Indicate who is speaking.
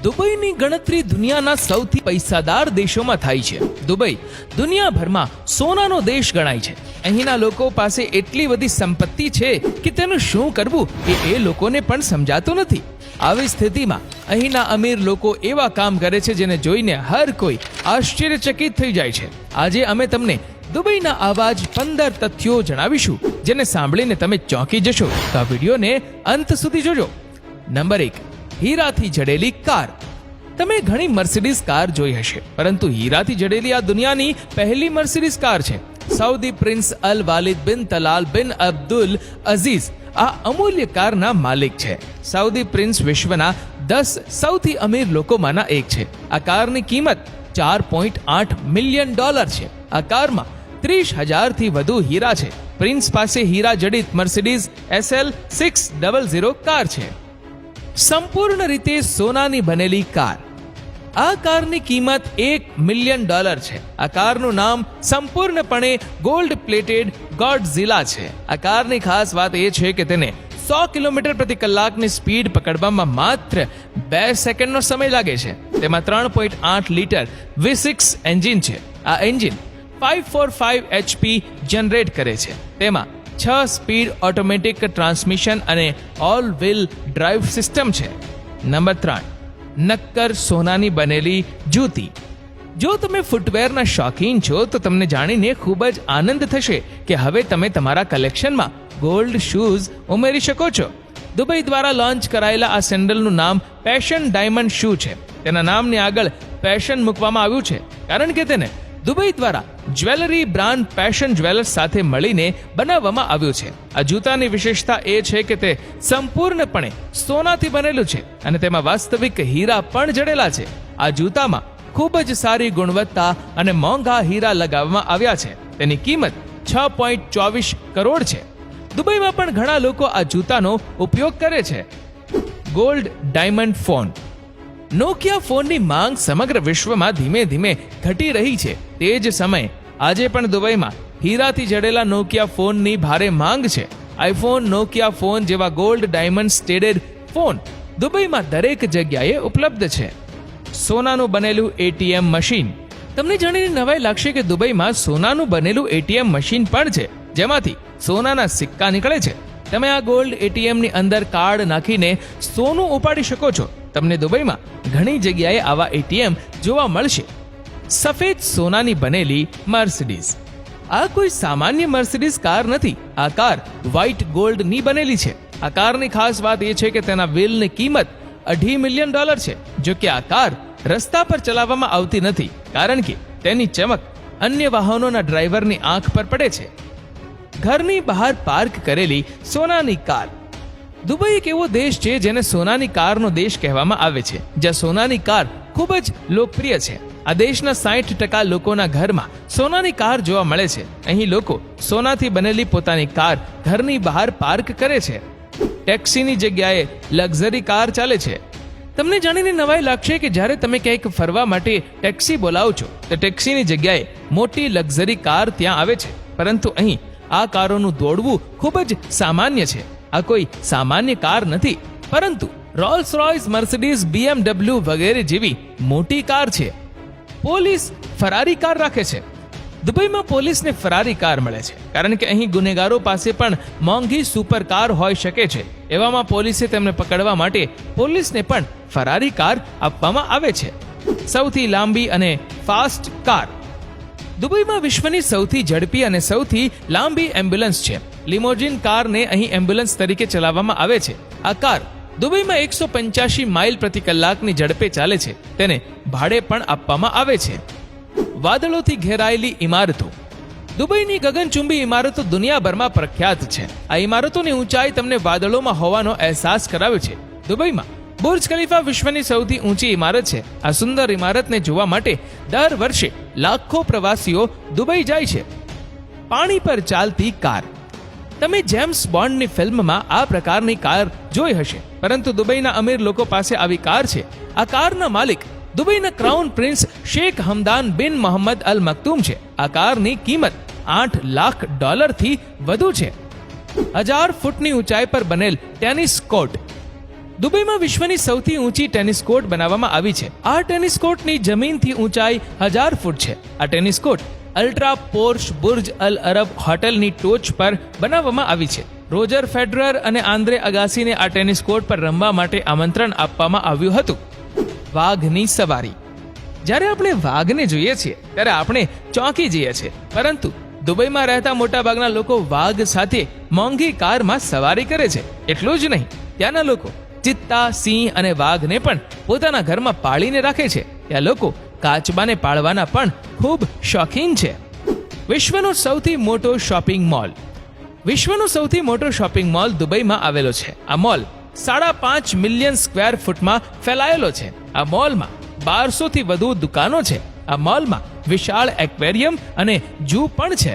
Speaker 1: દુબઈની ગણતરી દુનિયાના સૌથી પૈસાદાર દેશોમાં થાય છે. દુબઈ દુનિયાભરમાં સોનાનો દેશ ગણાય છે. અહીંના લોકો પાસે એટલી બધી સંપત્તિ છે કે તેનું શું કરવું એ લોકોને પણ સમજાતું નથી. આવી સ્થિતિમાં અહીંના અમીર લોકો એવા કામ કરે છે જેને જોઈને હર કોઈ આશ્ચર્યચકિત થઈ જાય છે. આજે અમે તમને દુબઈના આવા જ 15 તથ્યો જણાવીશું જેને સાંભળીને તમે ચોંકી જશો. તો આ વિડીયોને અંત સુધી જોજો. નંબર 1, હીરાથી જડેલી કાર. તમે ઘણી મર્સિડીઝ કાર જોઈ હશે, પરંતુ હીરાથી જડેલી આ દુનિયાની પહેલી મર્સિડીઝ કાર છે. સાઉદી પ્રિન્સ અલ વાલિદ બિન તલાલ બિન અબ્દુલ અઝીઝ આ અમૂલ્ય કારના માલિક છે. સાઉદી પ્રિન્સ વિશ્વના 10 સૌથી અમીર લોકોમાંના એક છે. આ કારની કિંમત $4.8 મિલિયન છે. આ કારમાં 30,000થી વધુ હીરા છે. પ્રિન્સ પાસે હીરા જડિત મર્સિડીઝ SL 600 કાર છે. સંપૂર્ણ રીતે સોનાની બનેલી કાર. આ કારની કિંમત $1 મિલિયન છે. આ કારનું નામ સંપૂર્ણપણે ગોલ્ડ પ્લેટેડ ગોડઝિલા છે. આ કારની ખાસ વાત એ છે કે તેને 100 કિલોમીટર પ્રતિ કલાકની સ્પીડ પકડવામાં માત્ર 2 સેકન્ડનો સમય લાગે છે. તેમાં 3.8 લીટર V6 એન્જિન છે. આ એન્જિન 545 HP જનરેટ કરે છે. તેમાં 6 સ્પીડ ઓટોમેટિક ટ્રાન્સમિશન અને ઓલ વ્હીલ ડ્રાઈવ સિસ્ટમ છે. નંબર 3, નક્કર સોનાની બનેલી જૂતી. જો તમે ફૂટવેરના શોખીન છો તો તમને જાણીને ખૂબ જ આનંદ થશે કે હવે તમે તમારા કલેક્શનમાં ગોલ્ડ શૂઝ ઉમેરી શકો છો. દુબઈ દ્વારા લોન્ચ કરાયેલા આ સેન્ડલનું નામ પેશન ડાયમંડ શૂ છે. તેના નામની આગળ પેશન મૂકવામાં આવ્યું છે કારણ કે તેને દુબઈ દ્વારા જ્વેલરી બ્રાન્ડ પેશન જ્વેલર્સ સાથે મળીને બનાવવામાં આવ્યું છે. આ જૂતાની વિશેષતા એ છે કે તે સંપૂર્ણપણે સોનાથી બનેલું છે અને તેમાં વાસ્તવિક હીરા પણ જડેલા છે. આ જૂતામાં ખૂબ જ સારી ગુણવત્તા અને મોંઘા હીરા લગાવવામાં આવ્યા છે. તેની કિંમત 6.24 કરોડ છે. દુબઈમાં પણ ઘણા લોકો આ જૂતાનો ઉપયોગ કરે છે. Gold diamond phone. નોકિયા ફોનની માંગ સમગ્ર વિશ્વમાં ધીમે ધીમે ઘટી રહી છે. તે જ સમયે આજે પણ દુબઈમાં હીરાથી જડેલા નોકિયા ફોનની ભારે માંગ છે. આઈફોન, નોકિયા ફોન જેવા ગોલ્ડ ડાયમંડ સ્ટેડેડ ફોન દુબઈમાં દરેક જગ્યાએ ઉપલબ્ધ છે. સોનાનું બનેલું ATM મશીન. તમને જાણીને નવાઈ લાગશે કે દુબઈમાં સોનાનું બનેલું ATM મશીન પણ છે જેમાંથી સોનાના સિક્કા નીકળે છે. તમે આ ગોલ્ડ ATMની અંદર કાર્ડ નાખીને સોનું ઉપાડી શકો છો. તમને દુબઈમાં ઘણી જગ્યાએ આવા ATM જોવા મળશે. સફેદ સોનાની બનેલી મર્સિડીઝ. આ કોઈ સામાન્ય મર્સિડીઝ કાર નથી. આ કાર વ્હાઇટ ગોલ્ડની બનેલી છે. આ કારની ખાસ વાત એ છે કે તેના વ્હીલની કિંમત $2.5 મિલિયન છે. જો કે આ કાર રસ્તા પર ચલાવવામાં આવતી નથી કારણ કે તેની ચમક અન્ય વાહનોના ડ્રાઈવરની આંખ પર પડે છે. ઘરની બહાર પાર્ક કરેલી સોનાની કાર. દુબઈ એક એવો દેશ છે જેને સોનાની કારનો દેશ કહેવામાં આવે છે, જ્યાં સોનાની કાર ખૂબ જ લોકપ્રિય છે. આ દેશના 60% લોકોના ઘરમાં સોનાની કાર જોવા મળે છે. અહીં લોકો સોનાથી બનેલી પોતાની કાર ઘરની બહાર પાર્ક કરે છે. ટેક્સીની જગ્યાએ લક્ઝરી કાર ચાલે છે. તમને જાણીને નવાઈ લાગશે કે જ્યારે તમે ક્યાંક ફરવા માટે ટેક્સી બોલાવો છો તો ટેક્સીની જગ્યાએ મોટી લક્ઝરી કાર ત્યાં આવે છે, પરંતુ અહીં આ કારોનું દોડવું ખૂબ જ સામાન્ય છે. આ કોઈ સામાન્ય કાર નથી, પરંતુ રોલ્સ રોયસ, મર્સિડીઝ, BMW વગેરે જેવી મોટી કાર છે. પોલીસ ફરારી કાર રાખે છે. દુબઈમાં પોલીસને ફરારી કાર મળે છે કારણ કે અહીં ગુનેગારો પાસે પણ મોંઘી સુપર કાર હોઈ શકે છે. એવામાં પોલીસે તેમને પકડવા માટે પોલીસને પણ ફરારી કાર આપવામાં આવે છે. સૌથી લાંબી અને ફાસ્ટ કાર. દુબઈમાં વિશ્વની સૌથી ઝડપી અને સૌથી લાંબી એમ્બ્યુલન્સ છે. લિમોઝિન કારને અહીં એમ્બ્યુલન્સ તરીકે ચલાવવામાં આવે છે. આ કાર દુબઈમાં 185 માઇલ પ્રતિ કલાકની ઝડપે ચાલે છે. તેને ભાડે પણ આપવામાં આવે છે. વાદળોથી ઘેરાયેલી ઇમારતો. દુબઈની ગગનચુંબી ઇમારતો દુનિયાભરમાં પ્રખ્યાત છે. આ ઇમારતોની ઊંચાઈ તમને વાદળોમાં હોવાનો અહેસાસ કરાવે છે. દુબઈમાં બુર્જ ખલીફા વિશ્વની સૌથી ઊંચી ઇમારત છે. આ સુંદર ઇમારતને જોવા માટે દર વર્ષે લાખો પ્રવાસીઓ દુબઈ જાય છે. પાણી પર ચાલતી કાર. તમે જેમ્સ બોન્ડની ફિલ્મમાં આ પ્રકારની કાર જોઈ હશે, પરંતુ દુબઈના અમીર લોકો પાસે આવી કાર છે. આ કારના માલિક દુબઈના ક્રાઉન પ્રિન્સ શેખ હમદાન બિન મોહમ્મદ અલ મક્તુમ છે. આ કારની કિંમત $8 લાખ થી વધુ છે. 1000 ફૂટની ઊંચાઈ પર બનેલ ટેનિસ કોર્ટ. દુબઈમાં વિશ્વની સૌથી ઊંચી ટેનિસ કોર્ટ બનાવવામાં આવી છે. આ ટેનિસ કોર્ટની જમીનથી ઊંચાઈ 1000 ફૂટ છે. આ tennis court ultra Porsche Burj Al Arab હોટલની ટોચ પર બનાવવામાં આવી છે. રોજર ફેડરર અને આંદ્રે અગાસીને આ ટેનિસ કોર્ટ પર રમવા માટે આમંત્રણ આપવામાં આવ્યું હતું. વાઘની સવારી. જ્યારે આપણે વાઘને જોઈએ છીએ ત્યારે આપણે ચોંકી જઈએ છીએ, પરંતુ દુબઈમાં રહેતા મોટાભાગના લોકો વાઘ સાથે મોંઘી કારમાં સવારી કરે છે. એટલું જ નહીં, ત્યાંના લોકો ચિત્તા, સિંહ અને વાઘને પણ પોતાના ઘરમાં પાળીને રાખે છે. ત્યાં લોકો કાચબાને પાળવાના પણ ખૂબ શોખીન છે. વિશ્વનો સૌથી મોટો શોપિંગ મોલ. વિશ્વનો સૌથી મોટો શોપિંગ મોલ દુબઈમાં આવેલો છે. આ મોલ 5.5 મિલિયન સ્ક્વેર ફૂટમાં ફેલાયેલો છે. આ મોલમાં 1200 થી વધુ દુકાનો છે. આ મોલમાં વિશાળ એક્વેરિયમ અને ઝૂ પણ છે.